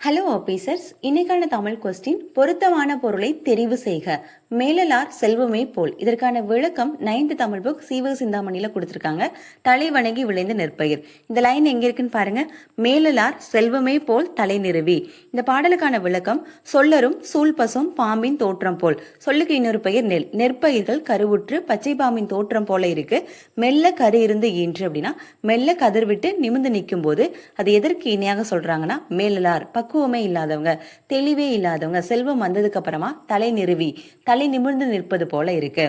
Hello officers, இன்னைக்கான Tamil question பொருத்தமான பொருளை தெரிவு செய்க. மேலலார் செல்வமே போல். இதற்கான விளக்கம் 9th தமிழ் புக் சீவக சிந்தாமணியில கொடுத்திருக்காங்க. தலை வணங்கி விளைந்த நெற்பயிர். இந்த லைன் எங்க இருக்குன்னு பாருங்க. மேலலார் செல்வமே போல் தலை நிறுவி. இந்த பாடலுக்கான விளக்கம் சொல்லரும் சூழ்பசும் பாம்பின் தோற்றம் போல். சொல்லுக்கு இன்னொரு பெயர் நெல். நெற்பயிர்கள் கருவுற்று பச்சை பாம்பின் தோற்றம் போல இருக்கு. மெல்ல கரு இருந்து ஈன்று அப்படின்னா மெல்ல கதிர் விட்டு நிமிர்ந்து நிற்கும் போது அது எதற்கு இணையாக சொல்றாங்கன்னா மேலலார் பக்குவமே இல்லாதவங்க, தெளிவே இல்லாதவங்க, செல்வம் வந்ததுக்கு அப்புறமா தலை நிறுவி தலை நிமிர்ந்து நிற்பது போல இருக்கு.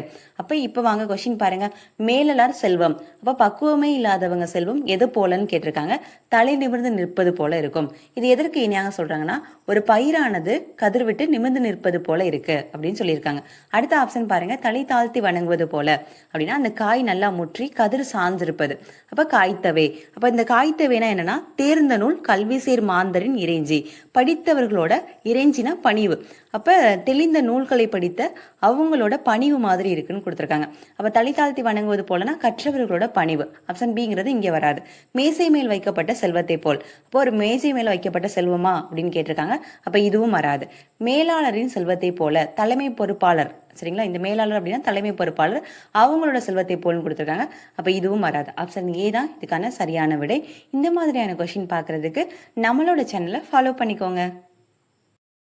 இப்ப வாங்க கொஸ்டின் பாருங்க. மேலலார் செல்வம், அப்ப பக்குவமே இல்லாதவங்க செல்வம் எது போலன்னு கேட்டிருக்காங்க. தலை நிமிர்ந்து நிற்பது போல இருக்கும். இது எதற்கு இணையாக சொல்றாங்கன்னா ஒரு பயிரானது கதிர் விட்டு நிமிர்ந்து நிற்பது போல இருக்கு அப்படின்னு சொல்லியிருக்காங்க. அடுத்த ஆப்ஷன் பாருங்க. தலை தாழ்த்தி வணங்குவது போல அப்படின்னா அந்த காய் நல்லா முற்றி கதிர் சார்ந்திருப்பது. அப்ப காய்த்தவை. அப்ப இந்த காய்த்தவைனா என்னன்னா தேர்ந்த நூல் கல்வி சேர் மாந்தரின் இறைஞ்சி. படித்தவர்களோட இறைஞ்சினா பணிவு. அப்ப தெளிந்த நூல்களை படித்த அவங்களோட பணிவு மாதிரி இருக்குன்னு கொடுத்துருக்காங்க. அப்ப தலை தாழ்த்தி வணங்குவது போலனா கற்றவர்களோட பணிவு. ஆப்ஷன் பிங்கிறது இங்க வராது. மேசை மேல் வைக்கப்பட்ட செல்வத்தை போல். அப்போ ஒரு மேசை மேல் வைக்கப்பட்ட செல்வமா அப்படின்னு கேட்டிருக்காங்க. அப்ப இதுவும் வராது. மேலாளரின் செல்வத்தை போல தலைமை பொறுப்பாளர். சரிங்களா, இந்த மேலாளர் அப்படின்னா தலைமை பொறுப்பாளர், அவங்களோட செல்வத்தை போல்னு கொடுத்துருக்காங்க. அப்ப இதுவும் வராது. ஆப்ஷன் ஏ தான் இதுக்கான சரியான விடை. இந்த மாதிரியான கொஸ்டின் பார்க்கறதுக்கு நம்மளோட சேனலை ஃபாலோ பண்ணிக்கோங்க.